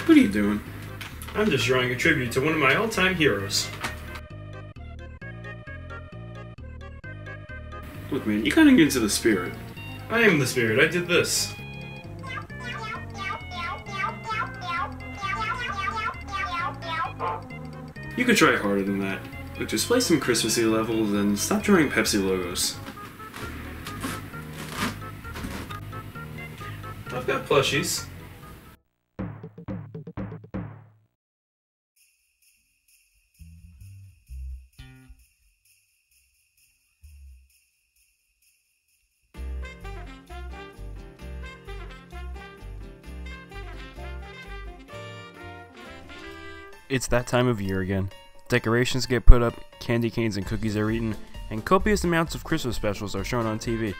What are you doing? I'm just drawing a tribute to one of my all-time heroes. Look, man, you kinda get into the spirit. I am the spirit, I did this. You could try harder than that. Look, just play some Christmassy levels and stop drawing Pepsi logos. I've got plushies. It's that time of year again. Decorations get put up, candy canes and cookies are eaten, and copious amounts of Christmas specials are shown on TV.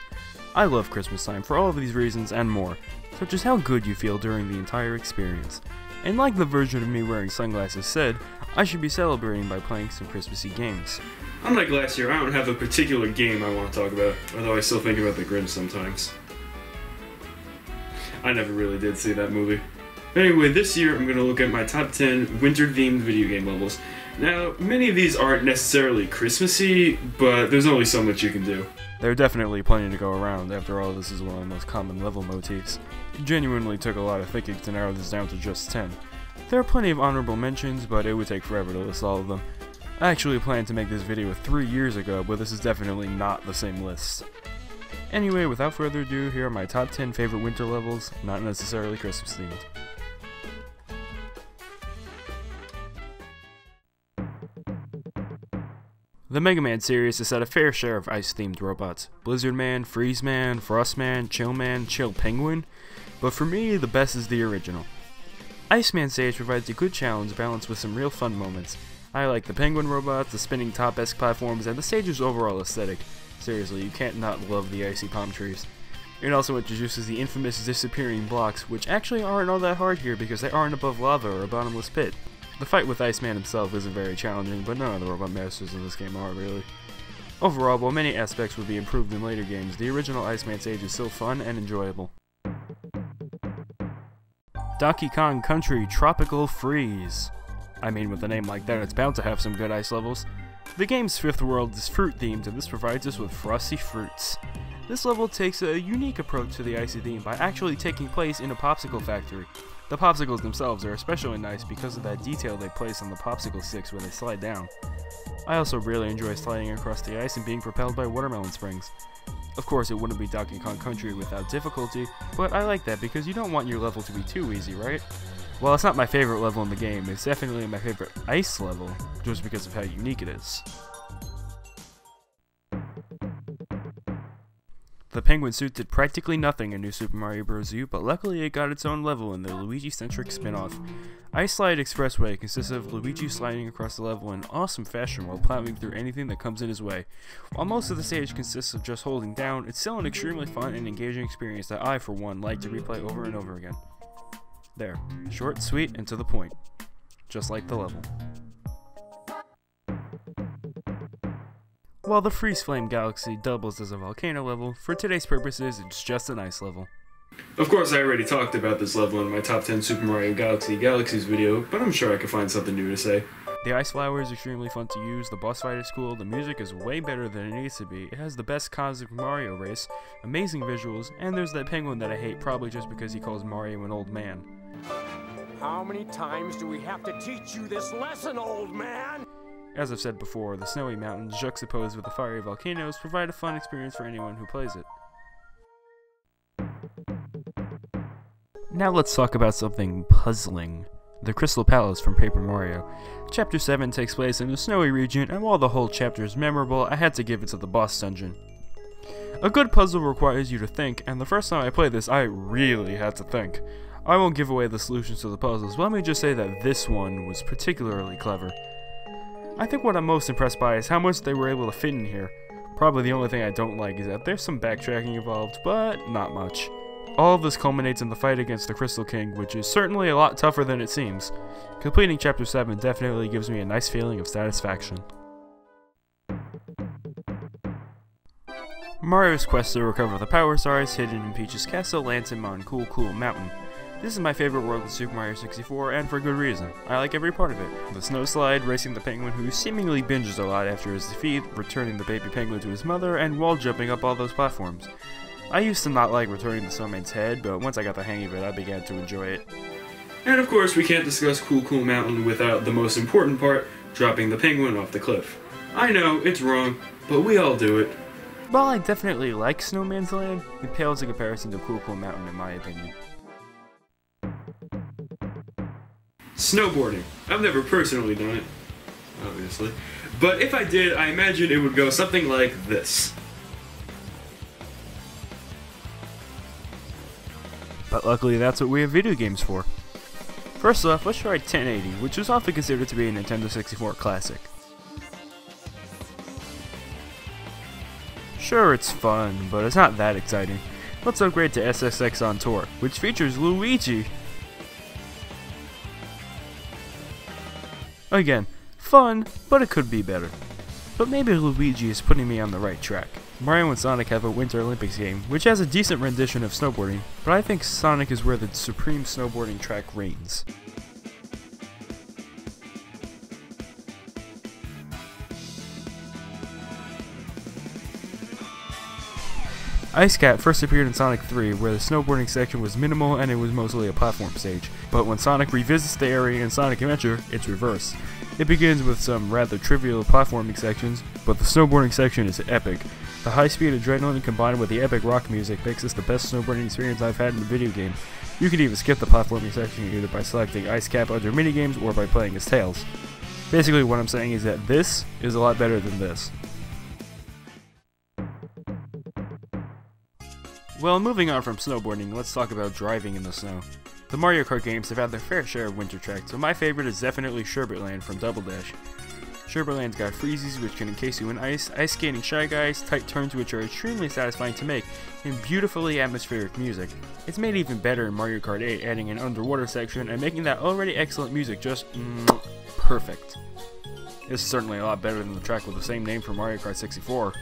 I love Christmas time for all of these reasons and more, such as how good you feel during the entire experience. And like the version of me wearing sunglasses said, I should be celebrating by playing some Christmassy games. Unlike last year, I don't have a particular game I want to talk about, although I still think about the Grinch sometimes. I never really did see that movie. Anyway, this year I'm going to look at my top 10 winter-themed video game levels. Now, many of these aren't necessarily Christmassy, but there's only so much you can do. There are definitely plenty to go around. After all, this is one of the most common level motifs. It genuinely took a lot of thinking to narrow this down to just 10. There are plenty of honorable mentions, but it would take forever to list all of them. I actually planned to make this video 3 years ago, but this is definitely not the same list. Anyway, without further ado, here are my top 10 favorite winter levels, not necessarily Christmas themed. The Mega Man series has had a fair share of ice-themed robots. Blizzard Man, Freeze Man, Frost Man, Chill Penguin, but for me, the best is the original. Iceman stage provides a good challenge balanced with some real fun moments. I like the penguin robots, the spinning top-esque platforms, and the stage's overall aesthetic. Seriously, you can't not love the icy palm trees. It also introduces the infamous disappearing blocks, which actually aren't all that hard here because they aren't above lava or a bottomless pit. The fight with Iceman himself isn't very challenging, but none of the robot masters in this game are, really. Overall, while many aspects would be improved in later games, the original Iceman stage is still fun and enjoyable. Donkey Kong Country Tropical Freeze. I mean, with a name like that, it's bound to have some good ice levels. The game's fifth world is fruit-themed, and this provides us with frosty fruits. This level takes a unique approach to the icy theme by actually taking place in a popsicle factory. The popsicles themselves are especially nice because of that detail they place on the popsicle sticks when they slide down. I also really enjoy sliding across the ice and being propelled by watermelon springs. Of course, it wouldn't be Donkey Kong Country without difficulty, but I like that because you don't want your level to be too easy, right? While it's not my favorite level in the game, it's definitely my favorite ice level, just because of how unique it is. The penguin suit did practically nothing in New Super Mario Bros. U, but luckily it got its own level in the Luigi-centric spin-off. Slide Expressway consists of Luigi sliding across the level in awesome fashion while plowing through anything that comes in his way. While most of the stage consists of just holding down, it's still an extremely fun and engaging experience that I, for one, like to replay over and over again. There. Short, sweet, and to the point. Just like the level. While the Freeze Flame Galaxy doubles as a volcano level, for today's purposes, it's just an ice level. Of course, I already talked about this level in my top 10 Super Mario Galaxies video, but I'm sure I could find something new to say. The ice flower is extremely fun to use, the boss fight is cool, the music is way better than it needs to be, it has the best Cosmic Mario race, amazing visuals, and there's that penguin that I hate probably just because he calls Mario an old man. How many times do we have to teach you this lesson, old man? As I've said before, the snowy mountains juxtaposed with the fiery volcanoes provide a fun experience for anyone who plays it. Now let's talk about something puzzling. The Crystal Palace from Paper Mario. Chapter 7 takes place in a snowy region, and while the whole chapter is memorable, I had to give it to the boss dungeon. A good puzzle requires you to think, and the first time I played this, I really had to think. I won't give away the solutions to the puzzles, but let me just say that this one was particularly clever. I think what I'm most impressed by is how much they were able to fit in here. Probably the only thing I don't like is that there's some backtracking involved, but not much. All of this culminates in the fight against the Crystal King, which is certainly a lot tougher than it seems. Completing Chapter 7 definitely gives me a nice feeling of satisfaction. Mario's quest to recover the power stars hidden in Peach's castle lands him on Cool Mountain. This is my favorite world of Super Mario 64, and for good reason. I like every part of it. The snow slide, racing the penguin who seemingly binges a lot after his defeat, returning the baby penguin to his mother, and wall jumping up all those platforms. I used to not like returning the snowman's head, but once I got the hang of it, I began to enjoy it. And of course, we can't discuss Cool Cool Mountain without the most important part, dropping the penguin off the cliff. I know, it's wrong, but we all do it. While I definitely like Snowman's Land, it pales in comparison to Cool Cool Mountain in my opinion. Snowboarding. I've never personally done it, obviously. But if I did, I imagine it would go something like this. But luckily that's what we have video games for. First off, let's try 1080, which is often considered to be a Nintendo 64 classic. Sure, it's fun, but it's not that exciting. Let's upgrade to SSX on Tour, which features Luigi! Again, fun, but it could be better. But maybe Luigi is putting me on the right track. Mario and Sonic have a Winter Olympics game, which has a decent rendition of snowboarding, but I think Sonic is where the supreme snowboarding track reigns. Ice Cat first appeared in Sonic 3, where the snowboarding section was minimal and it was mostly a platform stage. But when Sonic revisits the area in Sonic Adventure, it's reverse. It begins with some rather trivial platforming sections, but the snowboarding section is epic. The high-speed adrenaline combined with the epic rock music makes this the best snowboarding experience I've had in a video game. You can even skip the platforming section either by selecting Ice Cap under minigames or by playing as Tails. Basically what I'm saying is that this is a lot better than this. Well, moving on from snowboarding, let's talk about driving in the snow. The Mario Kart games have had their fair share of winter tracks, but my favorite is definitely Sherbet Land from Double Dash. Sherbet Land's got freezies which can encase you in ice skating Shy Guys, tight turns which are extremely satisfying to make, and beautifully atmospheric music. It's made even better in Mario Kart 8, adding an underwater section and making that already excellent music just perfect. This is certainly a lot better than the track with the same name from Mario Kart 64.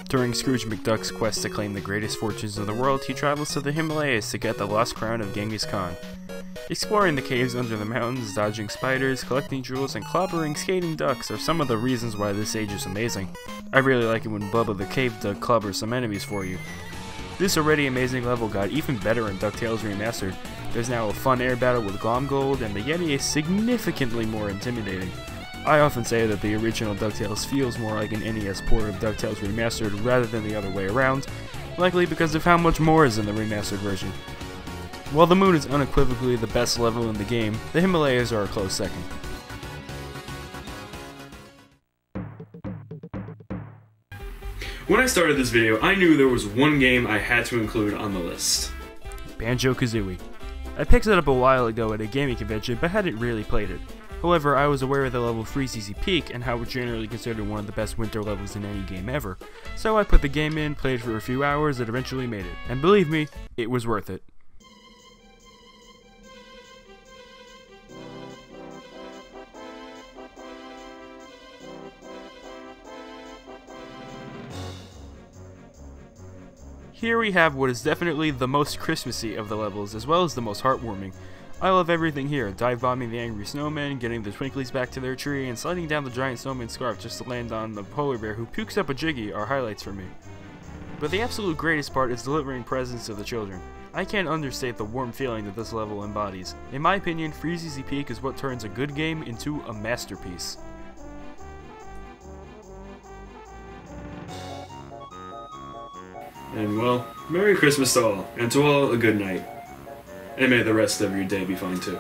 During Scrooge McDuck's quest to claim the greatest fortunes of the world, he travels to the Himalayas to get the lost crown of Genghis Khan. Exploring the caves under the mountains, dodging spiders, collecting jewels, and clobbering skating ducks are some of the reasons why this stage is amazing. I really like it when Bubba the Cave Duck clobbers some enemies for you. This already amazing level got even better in DuckTales Remastered. There's now a fun air battle with Glom Gold, and the Yeti is significantly more intimidating. I often say that the original DuckTales feels more like an NES port of DuckTales Remastered rather than the other way around, likely because of how much more is in the remastered version. While the moon is unequivocally the best level in the game, the Himalayas are a close second. When I started this video, I knew there was one game I had to include on the list. Banjo Kazooie. I picked it up a while ago at a gaming convention, but hadn't really played it. However, I was aware of the level Freezeezy Peak and how it's generally considered one of the best winter levels in any game ever. So I put the game in, played for a few hours, and eventually made it. And believe me, it was worth it. Here we have what is definitely the most Christmassy of the levels, as well as the most heartwarming. I love everything here, dive bombing the angry snowmen, getting the Twinklies back to their tree, and sliding down the giant snowman's scarf just to land on the polar bear who pukes up a jiggy are highlights for me. But the absolute greatest part is delivering presents to the children. I can't understate the warm feeling that this level embodies. In my opinion, Freezeezy Peak is what turns a good game into a masterpiece. And well, Merry Christmas to all, and to all a good night. And may the rest of your day be fine too.